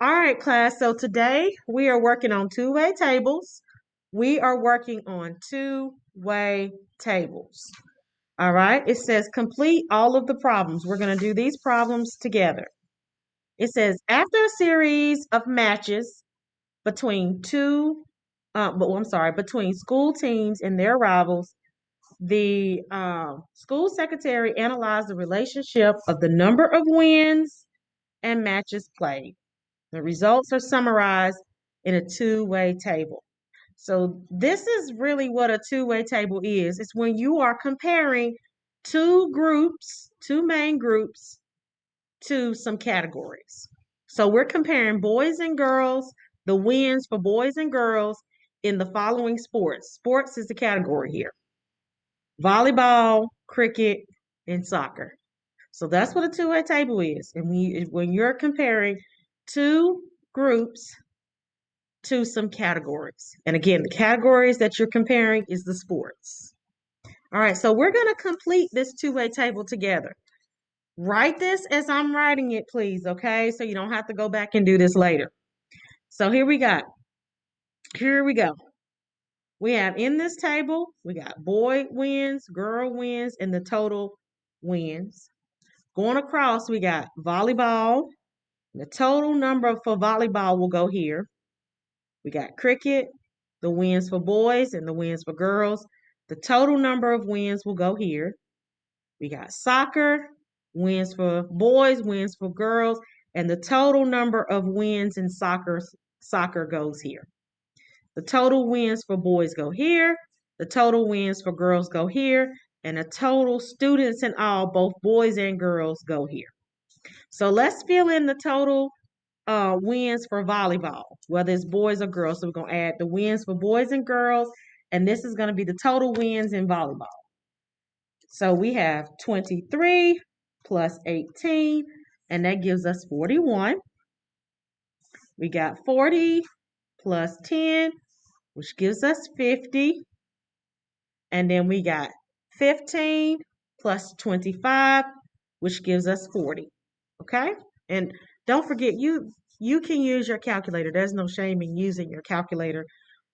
All right, class. So today we are working on two-way tables. We are working on two-way tables. All right. It says complete all of the problems. We're going to do these problems together. It says after a series of matches between between school teams and their rivals, the school secretary analyzed the relationship of the number of wins and matches played. The results are summarized in a two-way table. So this is really what a two-way table is. It's when you are comparing two groups, two main groups, to some categories. So we're comparing boys and girls, the wins for boys and girls in the following sports. Sports is the category here: volleyball, cricket, and soccer. So that's what a two-way table is. And when you're comparing two groups to some categories. And again, the categories that you're comparing is the sports. All right, so we're going to complete this two-way table together. Write this as I'm writing it, please, okay? So you don't have to go back and do this later. So here we go. Here we go. We have in this table, we got boy wins, girl wins, and the total wins. Going across, we got volleyball. The total number for volleyball will go here. We got cricket, the wins for boys and the wins for girls. The total number of wins will go here. We got soccer, wins for boys, wins for girls, and the total number of wins in soccer goes here. The total wins for boys go here. The total wins for girls go here. And the total students in all, both boys and girls, go here. So let's fill in the total wins for volleyball, whether it's boys or girls. So we're going to add the wins for boys and girls, and this is going to be the total wins in volleyball. So we have 23 plus 18, and that gives us 41. We got 40 plus 10, which gives us 50. And then we got 15 plus 25, which gives us 40. Okay? And don't forget, you can use your calculator. There's no shame in using your calculator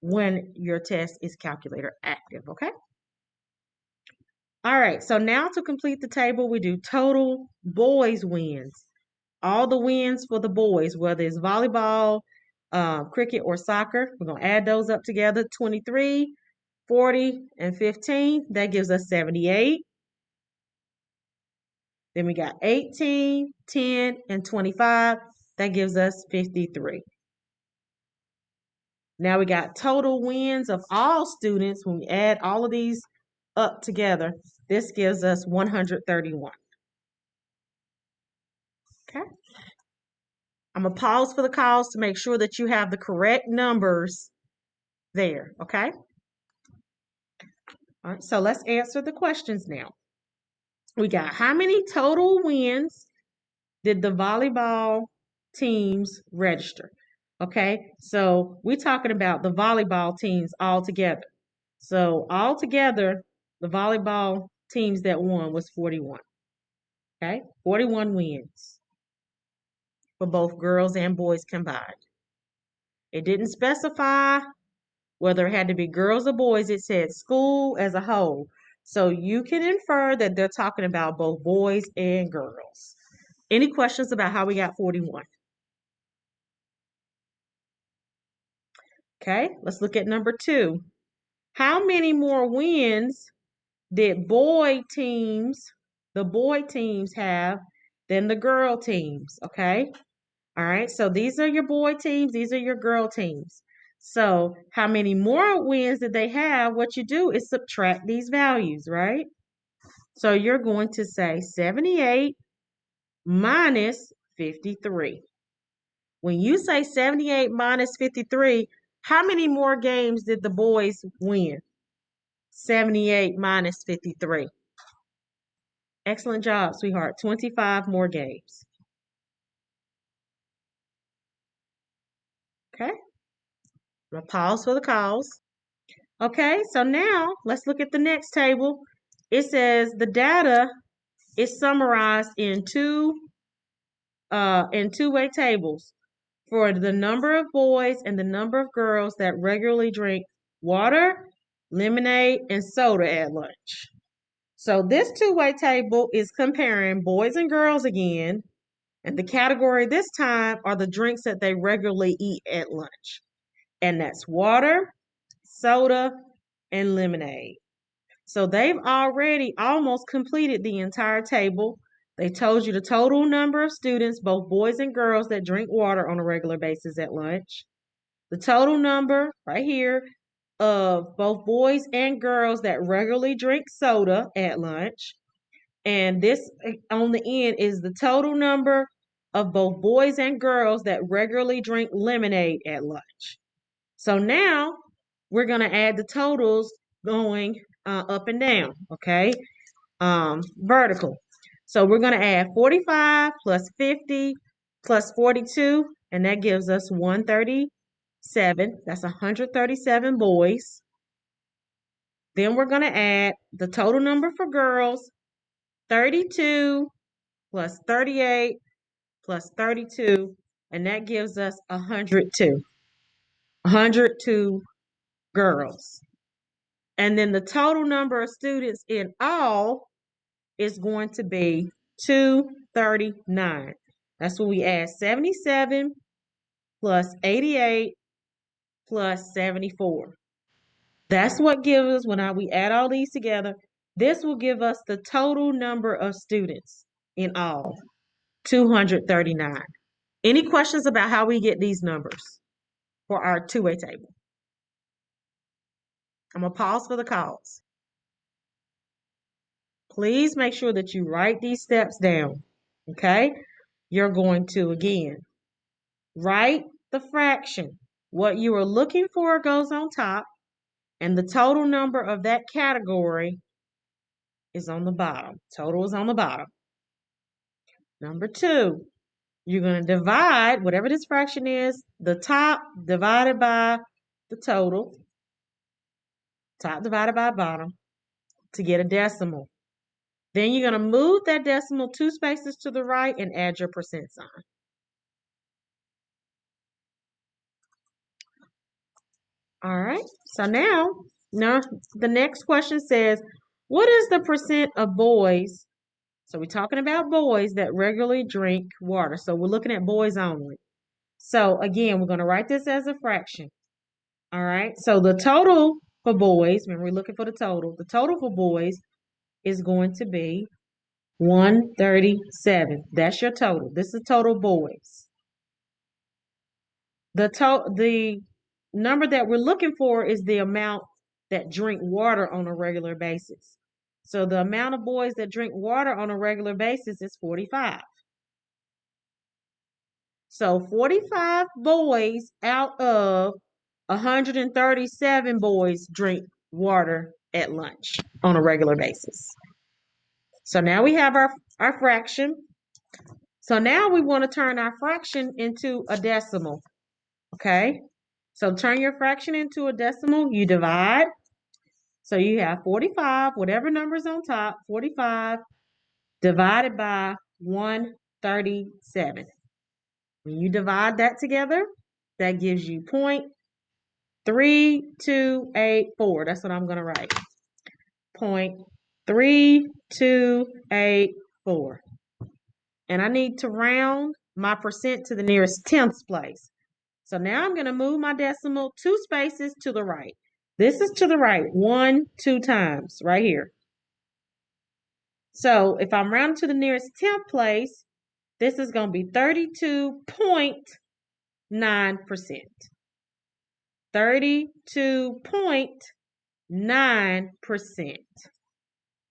when your test is calculator active. Okay? All right. So now to complete the table, we do total boys wins. All the wins for the boys, whether it's volleyball, cricket, or soccer. We're going to add those up together: 23, 40, and 15. That gives us 78. Then we got 18, 10, and 25. That gives us 53. Now we got total wins of all students. When we add all of these up together, this gives us 131. Okay. I'm going to pause for the calls to make sure that you have the correct numbers there. Okay. All right. So let's answer the questions now. We got how many total wins did the volleyball teams register? Okay, so we're talking about the volleyball teams all together. So all together, the volleyball teams that won was 41. Okay, 41 wins for both girls and boys combined. It didn't specify whether it had to be girls or boys. It said school as a whole. So you can infer that they're talking about both boys and girls. Any questions about how we got 41? Okay, let's look at number 2. How many more wins did the boy teams have than the girl teams? Okay, all right, so these are your boy teams, these are your girl teams. So how many more wins did they have? What you do is subtract these values, right? So you're going to say 78 minus 53. When you say 78 minus 53, how many more games did the boys win? 78 minus 53. Excellent job, sweetheart. 25 more games. Okay, I'm going to pause for the calls. Okay, so now let's look at the next table. It says the data is summarized in two-way tables for the number of boys and the number of girls that regularly drink water, lemonade, and soda at lunch. So this two-way table is comparing boys and girls again, and the category this time are the drinks that they regularly eat at lunch. And that's water, soda, and lemonade. So they've already almost completed the entire table. They told you the total number of students, both boys and girls, that drink water on a regular basis at lunch. The total number right here of both boys and girls that regularly drink soda at lunch. And this on the end is the total number of both boys and girls that regularly drink lemonade at lunch. So now we're going to add the totals going up and down, okay? Vertical. So we're going to add 45 plus 50 plus 42, and that gives us 137. That's 137 boys. Then we're going to add the total number for girls, 32 plus 38 plus 32, and that gives us 102. 102 girls. And then the total number of students in all is going to be 239. That's when we add 77 plus 88 plus 74. That's what gives us, when we add all these together, this will give us the total number of students in all, 239. Any questions about how we get these numbers for our two-way table? I'm going to pause for the calls. Please make sure that you write these steps down, okay? You're going to, again, write the fraction. What you are looking for goes on top, and the total number of that category is on the bottom. Total is on the bottom. Number 2, you're going to divide whatever this fraction is, the top divided by the total, top divided by bottom, to get a decimal. Then you're going to move that decimal 2 spaces to the right and add your percent sign. All right, so now the next question says, what is the percent of boys? So we're talking about boys that regularly drink water. So we're looking at boys only. So again, we're going to write this as a fraction. All right, so the total for boys, when we're looking for the total for boys is going to be 137. That's your total. This is total boys. The number that we're looking for is the amount that drink water on a regular basis. So the amount of boys that drink water on a regular basis is 45. So 45 boys out of 137 boys drink water at lunch on a regular basis. So now we have our fraction. So now we want to turn our fraction into a decimal. Okay? So turn your fraction into a decimal, you divide. So you have 45, whatever number's on top, 45 divided by 137. When you divide that together, that gives you 0.3284. That's what I'm going to write. 0.3284. And I need to round my percent to the nearest tenths place. So now I'm going to move my decimal 2 spaces to the right. This is to the right 2 times right here. So if I'm rounding to the nearest tenth place, this is going to be 32.9%. 32.9%.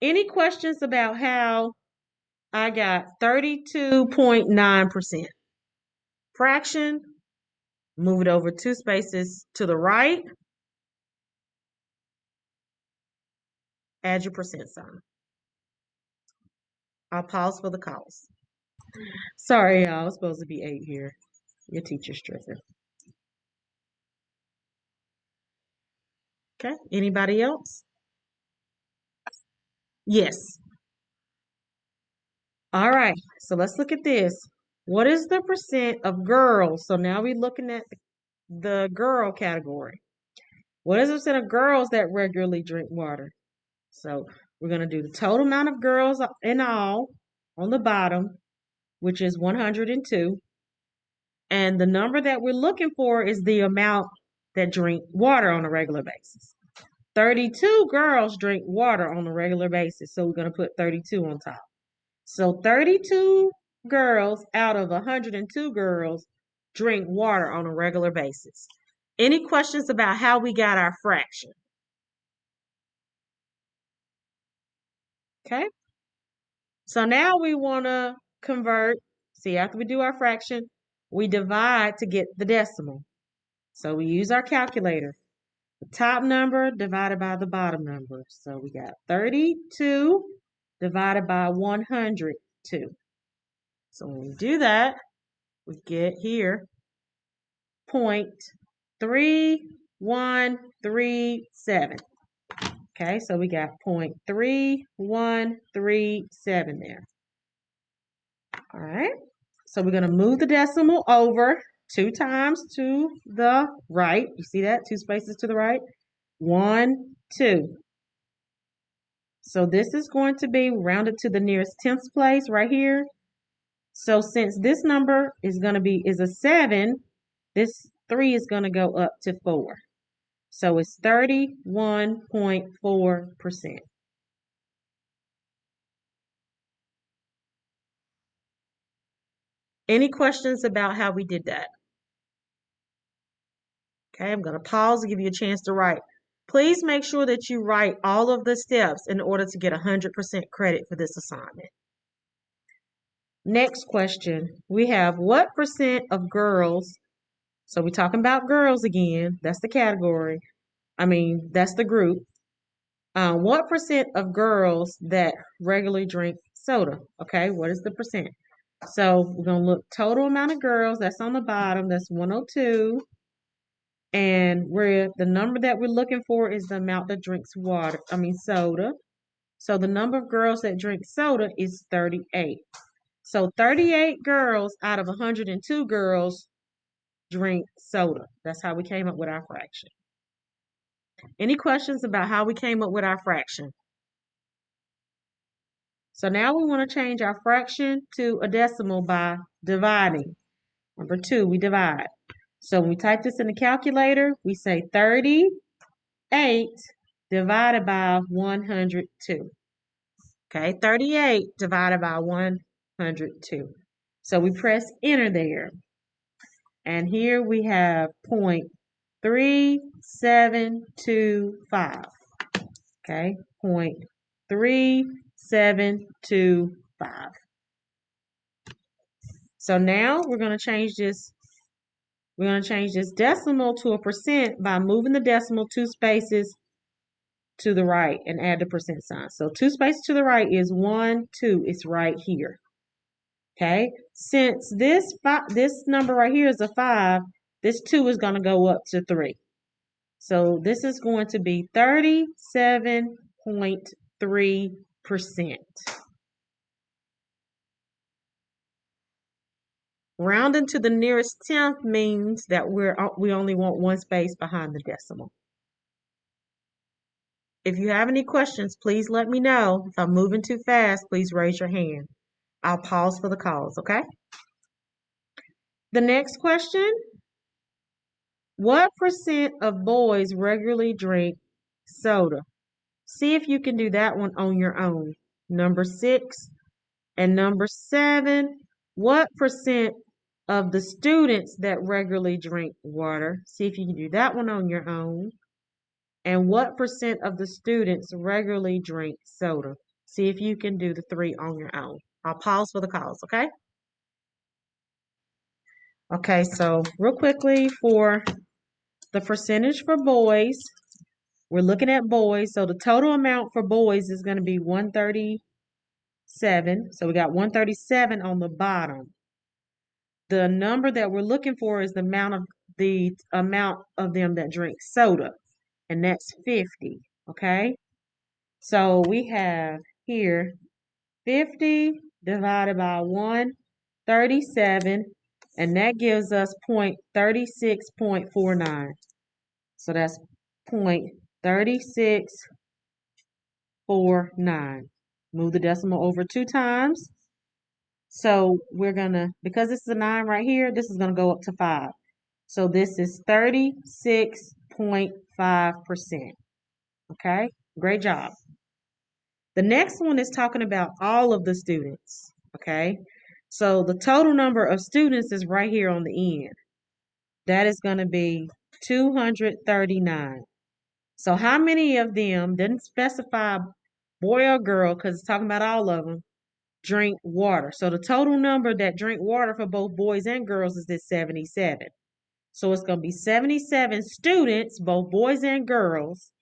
Any questions about how I got 32.9%? Fraction, move it over 2 spaces to the right. Add your percent sign. I'll pause for the calls. Sorry, y'all. It's supposed to be 8 here. Your teacher's tripping. Okay. Anybody else? Yes. All right. So let's look at this. What is the percent of girls? So now we're looking at the girl category. What is the percent of girls that regularly drink water? So we're going to do the total amount of girls in all on the bottom, which is 102. And the number that we're looking for is the amount that drink water on a regular basis. 32 girls drink water on a regular basis. So we're going to put 32 on top. So 32 girls out of 102 girls drink water on a regular basis. Any questions about how we got our fraction? Okay. So now we want to convert. See, after we do our fraction, we divide to get the decimal. So we use our calculator. The top number divided by the bottom number. So we got 32 divided by 102. So when we do that, we get here 0.3137. Okay, so we got 0.3137 there. All right, so we're going to move the decimal over 2 times to the right. You see that? 2 spaces to the right. 1, 2. So this is going to be rounded to the nearest tenth place right here. So since this number is going to be a 7, this 3 is going to go up to 4. So it's 31.4%. Any questions about how we did that? Okay, I'm going to pause and give you a chance to write. Please make sure that you write all of the steps in order to get 100% credit for this assignment. Next question, we have what percent of girls, so we're talking about girls again, that's the category, that's the group. What percent of girls that regularly drink soda? Okay, what is the percent? So we're going to look total amount of girls, that's on the bottom, that's 102. And the number that we're looking for is the amount that drinks soda. So the number of girls that drink soda is 38. So 38 girls out of 102 girls drink soda. That's how we came up with our fraction. Any questions about how we came up with our fraction? So now we want to change our fraction to a decimal by dividing. Number 2, we divide. So when we type this in the calculator, we say 38 divided by 102. Okay, 38 divided by 102. So we press enter there. And here we have 0.3725. Okay, 0.3725. So now we're going to change this. We're going to change this decimal to a percent by moving the decimal 2 spaces to the right and add the percent sign. So 2 spaces to the right is 1, 2. It's right here. Okay. Since this number right here is a 5, this 2 is going to go up to 3. So this is going to be 37.3%. Rounding to the nearest tenth means that we only want 1 space behind the decimal. If you have any questions, please let me know. If I'm moving too fast, please raise your hand. I'll pause for the calls, okay? The next question, what percent of boys regularly drink soda? See if you can do that one on your own. Number 6 and number 7, what percent of the students that regularly drink water? See if you can do that one on your own. And what percent of the students regularly drink soda? See if you can do the 3 on your own. I'll pause for the calls, okay? Okay, so real quickly for the percentage for boys, we're looking at boys. So the total amount for boys is going to be 137. So we got 137 on the bottom. The number that we're looking for is the amount of them that drink soda, and that's 50. Okay, so we have here 50 divided by 1 37, and that gives us 0.3649. So that's 0.3649. Move the decimal over 2 times. So we're gonna, because this is a 9 right here, this is gonna go up to 5. So this is 36.5%. Okay, great job. The next one is talking about all of the students. Okay, so the total number of students is right here on the end. That is going to be 239. So how many of them, didn't specify boy or girl because it's talking about all of them, drink water. So the total number that drink water for both boys and girls is this 77. So it's going to be 77 students, both boys and girls,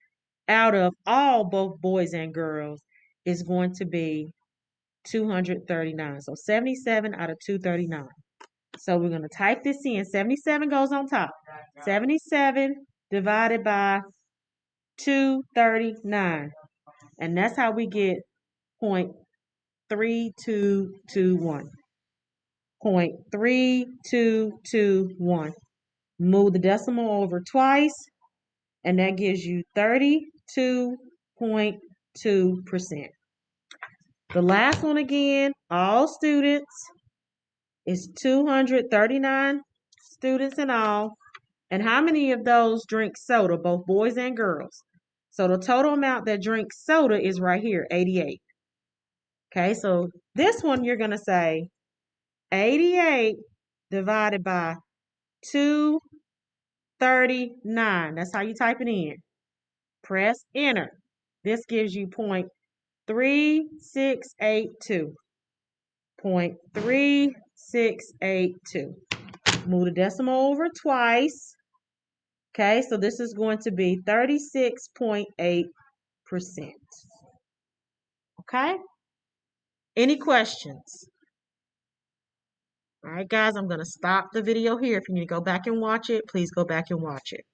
out of all both boys and girls is going to be 239. So 77 out of 239. So we're going to type this in. 77 goes on top. 77 divided by 239. And that's how we get 0.3221. 0.3221. Move the decimal over twice, and that gives you 32.2%. The last one again, all students, is 239 students in all. And how many of those drink soda, both boys and girls? So the total amount that drinks soda is right here, 88. Okay, so this one you're going to say 88 divided by 239. That's how you type it in. Press enter. This gives you 0.3682. 0.3682. Move the decimal over twice. Okay, so this is going to be 36.8%. Okay? Any questions? All right, guys, I'm going to stop the video here. If you need to go back and watch it, please go back and watch it.